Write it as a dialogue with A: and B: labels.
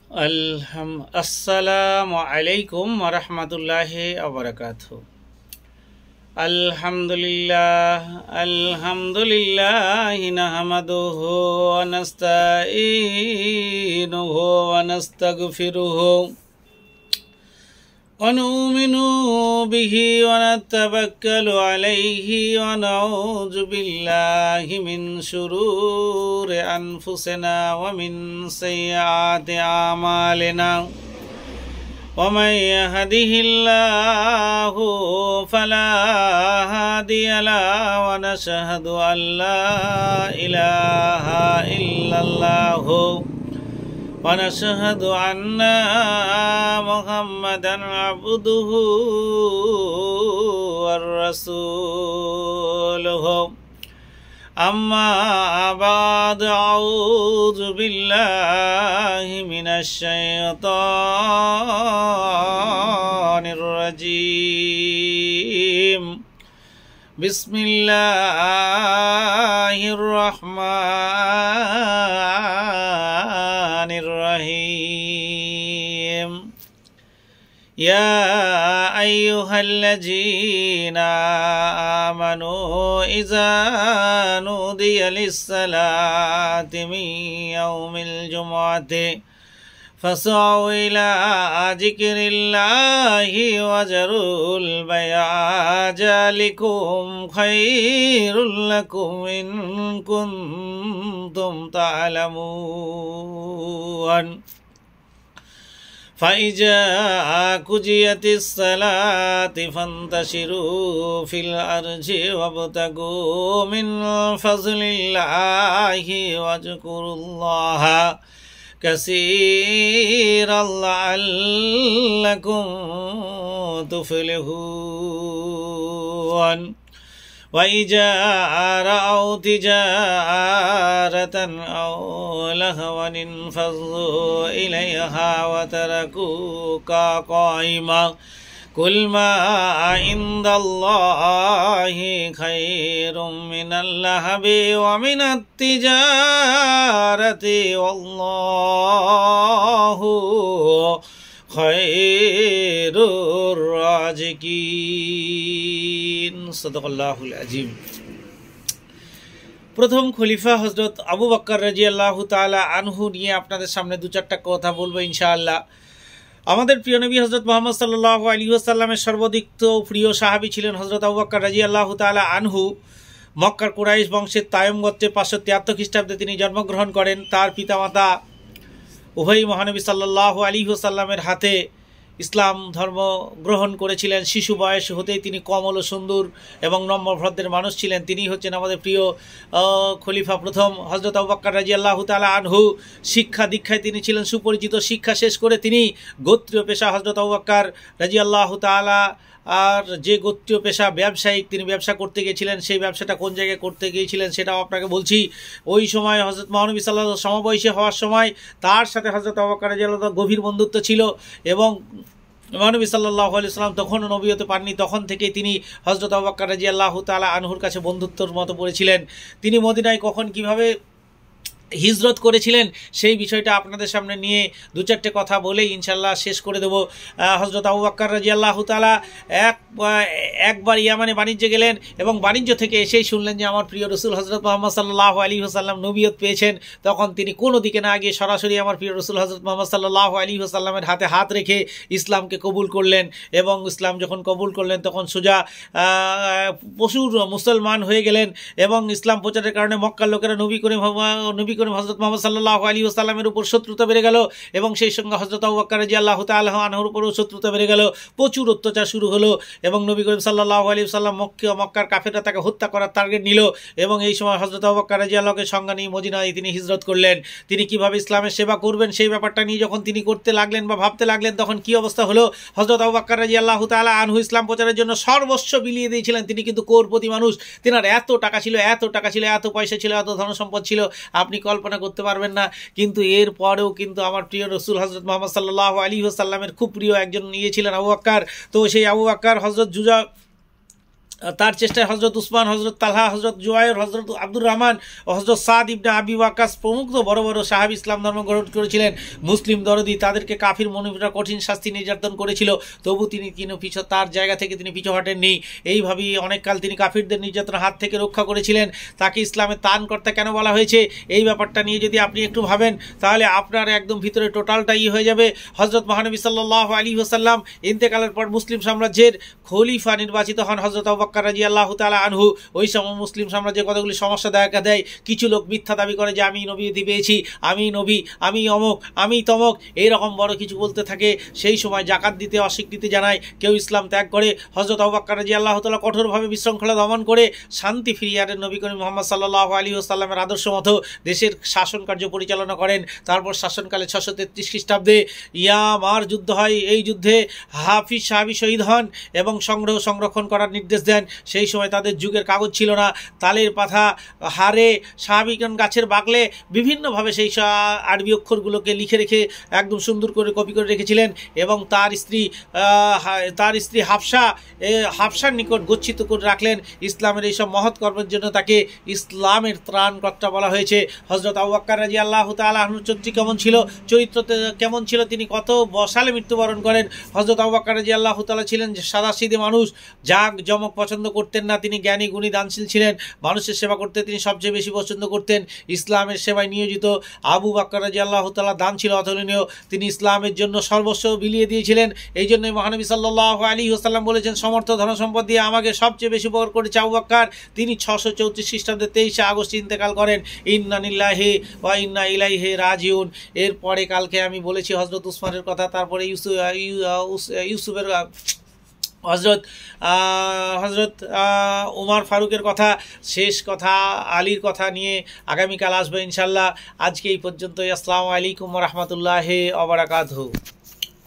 A: আসসালামু আলাইকুম ওয়া রাহমাতুল্লাহি ওয়া বারাকাতুহু। আলহামদুলিল্লাহি নাহমাদুহু ওয়া নাস্তাঈনুহু ওয়া নাস্তাগফিরুহু ওয়া নু'মিনু বিহি ওয়া নাতাওয়াক্কালু আলাইহি ওয়া নাউযু বিল্লাহি মিন শুরুরি আনফুসিনা ওয়া মিন সাইয়্যাতি আমালিনা। ومن يهده الله فلا هادي له ونشهد أن لا إله إلا الله ونشهد أن محمدا عبده ورسوله أما بعد أعوذ بالله من الشيطان الرجيم بسم الله الرحمن الرحيم يا أيها الذين آمنوا إذا نودي للصلاة من يوم الجمعة فاسعوا إلى ذكر الله وذروا البيع ذلكم خير لكم إن كنتم تعلمون فإذا قضيت الصلاة فانتشروا في الأرض وابتغوا من فضل الله واذكروا الله كثيرا لعلكم تفلحون وإذا رأوا تجارة أو لهوا انفضوا إليها وتركوك قائما قل ما عند الله خير من اللهو ومن التجارة والله خير الرازقين সদাকাল্লাহুল আযীম। প্রথম খলিফা হযরত আবু বকর রাদিয়াল্লাহু তাআলা আনহু নিয়ে আপনাদের সামনে দু চারটা কথা বলবো ইনশাআল্লাহ। আমাদের প্রিয় নবী হযরত মুহাম্মদ সাল্লাল্লাহু আলাইহি ওয়াসাল্লামের সর্বাধিক প্রিয় সাহাবী ছিলেন হযরত আবু বকর রাদিয়াল্লাহু তাআলা আনহু। মক্কার কুরাইশ বংশের তায়ম গোত্রে 573 খ্রিস্টাব্দে তিনি জন্মগ্রহণ করেন। তার পিতামাতা উভয়ই মহানবী সাল্লাল্লাহু আলাইহি ওয়াসাল্লামের হাতে ইসলাম ধর্ম গ্রহণ করেছিলেন। শিশু বয়স হতেই তিনি কমল ও সুন্দর এবং নম্র ভদ্রের মানুষ ছিলেন। তিনি হচ্ছেন আমাদের প্রিয় খলিফা প্রথম হযরত আবু বকর রাদিয়াল্লাহু তাআলা আনহু। শিক্ষা দীক্ষায় তিনি ছিলেন সুপরিচিত। শিক্ষা শেষ করে তিনি গোত্রীয় পেশা হযরত আবু বকর রাদিয়াল্লাহু তাআলা আর যে গোত্রীয় পেশা ব্যবসায়িক, তিনি ব্যবসা করতে গিয়েছিলেন। সেই ব্যবসাটা কোন জায়গায় করতে গিয়েছিলেন সেটাও আপনাকে বলছি। ওই সময় হযরত মহানবী সাল্লাল্লাহু আলাইহি ওয়াসাল্লাম সমবয়সী হওয়ার সময় তার সাথে হযরত আবু বকর রাদিয়াল্লাহু তাআলা গভীর বন্ধুত্ব ছিল এবং মহানবী সাল্লাল্লাহু আলাইহি ওয়াসাল্লাম তখনও নবী হতে পারেননি। তখন থেকেই তিনি হযরত আবু বকর রাদিয়াল্লাহু তাআলা আনহুর কাছে বন্ধুত্বর মতো পড়েছিলেন। তিনি মদিনায় কখন কিভাবে হিজরত করেছিলেন সেই বিষয়টা আপনাদের সামনে নিয়ে দু চারটে কথা বলেই ইনশাল্লাহ শেষ করে দেব। হযরত আবু বকর রাদিয়াল্লাহু তাআলা একবার ইয়ামানে বাণিজ্যে গেলেন এবং বাণিজ্য থেকে এসেই শুনলেন যে আমার প্রিয় রসুল হযরত মুহাম্মদ সাল্লাল্লাহু আলাইহি ওয়াসাল্লাম নবিয়ত পেয়েছেন। তখন তিনি কোনো দিকে না গিয়ে সরাসরি আমার প্রিয় রসুল হযরত মুহাম্মদ সাল্লাল্লাহু আলাইহি ওয়াসাল্লামের হাতে হাত রেখে ইসলামকে কবুল করলেন এবং ইসলাম যখন কবুল করলেন তখন সোজা প্রচুর মুসলমান হয়ে গেলেন এবং ইসলাম প্রচারের কারণে মক্কার লোকেরা নবী করিম হযরত মুহাম্মদ সাল্লাল্লাহু আলাইহি ওয়াসাল্লামের উপর শত্রুতা বেড়ে গেল এবং সেই সঙ্গে হযরত আবু বকর রাদিয়াল্লাহু তাআলা আনহুর উপরও শত্রুতা বেড়ে গেল। প্রচুর অত্যাচার শুরু হলো এবং নবী করিম সাল্লাল্লাহু আলাইহি ওয়াসাল্লাম মক্কার কাফেররা তাকে হত্যা করার টার্গেট নিল এবং এই সময় হযরত আবু বকর রাদিয়াল্লাহুকে সঙ্গে নিয়ে মদিনায় তিনি হিজরত করলেন। তিনি কিভাবে ইসলামের সেবা করবেন সেই ব্যাপারটা নিয়ে যখন তিনি করতে লাগলেন বা ভাবতে লাগলেন তখন কি অবস্থা হলো। হযরত আবু বকর রাদিয়াল্লাহু তাআলা আনহু ইসলাম প্রচারের জন্য সর্বস্ব বিলিয়ে দিয়েছিলেন। তিনি কিন্তু কোরপতি মানুষ, তেনার এত টাকা ছিল, এত পয়সা ছিল, এত ধনসম্পদ ছিল আপনি কল্পনা করতে পারবেন না। কিন্তু এর পরেও কিন্তু আমার প্রিয় রসুল হযরত মুহাম্মদ সাল্লাল্লাহু আলাইহি ওয়াসাল্লামের খুব প্রিয় একজন ছিলেন আবু বকর। তো সেই আবু বকর হযরত তার চেষ্টায় হজরত উসমান, হজরত তালহা, হজরত জুবায়ের, হজরত আব্দুর রহমান ও হজরত সাদ ইবনে আবি ওয়াক্কাস প্রমুখ বড় বড় সাহাবী ইসলাম ধর্ম গ্রহণ করেছিলেন। মুসলিম দরদি তাদেরকে কাফির মনিফরা কঠিন শাস্তি নির্যাতন করেছিল, তবু তিনি তার জায়গা থেকে তিনি পিছু হটেননি। এইভাবেই অনেককাল তিনি কাফিরদের নির্যাতনের হাত থেকে রক্ষা করেছিলেন। তাকে ইসলামের ত্রাণকর্তা কেন বলা হয়েছে, এই ব্যাপারটা নিয়ে যদি আপনি একটু ভাবেন তাহলে আপনার একদম ভিতরে টোটালটাই হয়ে যাবে। হজরত মহানবী সাল্লাল্লাহু আলাইহি ওয়াসাল্লাম ইন্তেকালের পর মুসলিম সাম্রাজ্যের খলিফা নির্বাচিত হন হজরত আবু বকর রাদিয়াল্লাহু তাআলা আনহু। ওই সময় মুসলিম সাম্রাজ্যে কতগুলি সমস্যা দেখা দেয়। কিছু লোক মিথ্যা দাবি করে যে আমি নবী পেয়েছি, আমি নবী, আমি অমুক, আমি তমক, এইরকম বড় কিছু বলতে থাকে। সেই সময় জাকাত দিতে অস্বীকৃতি জানায়, কেউ ইসলাম ত্যাগ করে। হজরত আবু বকর রাদিয়াল্লাহু তাআলা কঠোরভাবে বিশৃঙ্খলা দমন করে শান্তি ফিরিয়ে আনেন। নবী করিম মুহাম্মদ সাল্লাল্লাহু আলাইহি ওয়াসাল্লামের আদর্শ মতো দেশের শাসন কার্য পরিচালনা করেন। তারপর শাসনকালে 633 খ্রিস্টাব্দে ইয়ামার যুদ্ধ হয়। এই যুদ্ধে হাফিজ সাহাবী শহীদ হন এবং সংরক্ষণ করার নির্দেশ দেন। সেই সময় তাদের যুগের কাগজ ছিল না, তালের পাতা, হাড়ে, সাহাবীগণ গাছের বাকলে বিভিন্নভাবে সেই আরবি অক্ষরগুলোকে লিখে রেখে একদম সুন্দর করে কপি করে রেখেছিলেন। এবং তার স্ত্রী হাফসার নিকট গচ্ছিত করে রাখলেন। ইসলামের এইসব মহৎ কর্মের জন্য তাকে ইসলামের ত্রাণকর্তা বলা হয়েছে। হজরত আবু বকর রাদিয়াল্লাহু তাআলা আনহুর চরিত্র কেমন ছিল, তিনি কত সালে মৃত্যুবরণ করেন। হজরত আবু বকর রাদিয়াল্লাহু তাআলা ছিলেন সাদাসিধে মানুষ, জাঁক জমক পছন্দ করতেন না। তিনি জ্ঞানী গুণী দানশীল ছিলেন। মানুষের সেবা করতে তিনি সবচেয়ে বেশি পছন্দ করতেন। ইসলামের সেবায় নিয়োজিত আবু বকর রাদিয়াল্লাহু তাআলা দান ছিল অতুলনীয়। তিনি ইসলামের জন্য সর্বস্ব বিলিয়ে দিয়েছিলেন। এই জন্যই মহানবী সাল্লাল্লাহু আলাইহি ওয়াসাল্লাম বলেছেন, সমর্থ ধনসম্পদ দিয়ে আমাকে সবচেয়ে বেশি উপকার করেছে আবু বকর। তিনি 634 খ্রিস্টাব্দে 23 আগস্ট ইন্তেকাল করেন। ইন্না লিল্লাহি ওয়া ইন্না ইলাইহি রাজিউন। এরপরে কালকে আমি বলেছি হজরত উসমানের কথা, তারপরে ইউসুফের হজরত উমর ফারুকের কথা, শেষ কথা আলীর কথা নিয়ে আগামীকাল আসবে ইনশাল্লাহ। আজকে এই পর্যন্তই। আসসালামু আলাইকুম ওয়া রাহমাতুল্লাহি ওয়া বারাকাতুহু।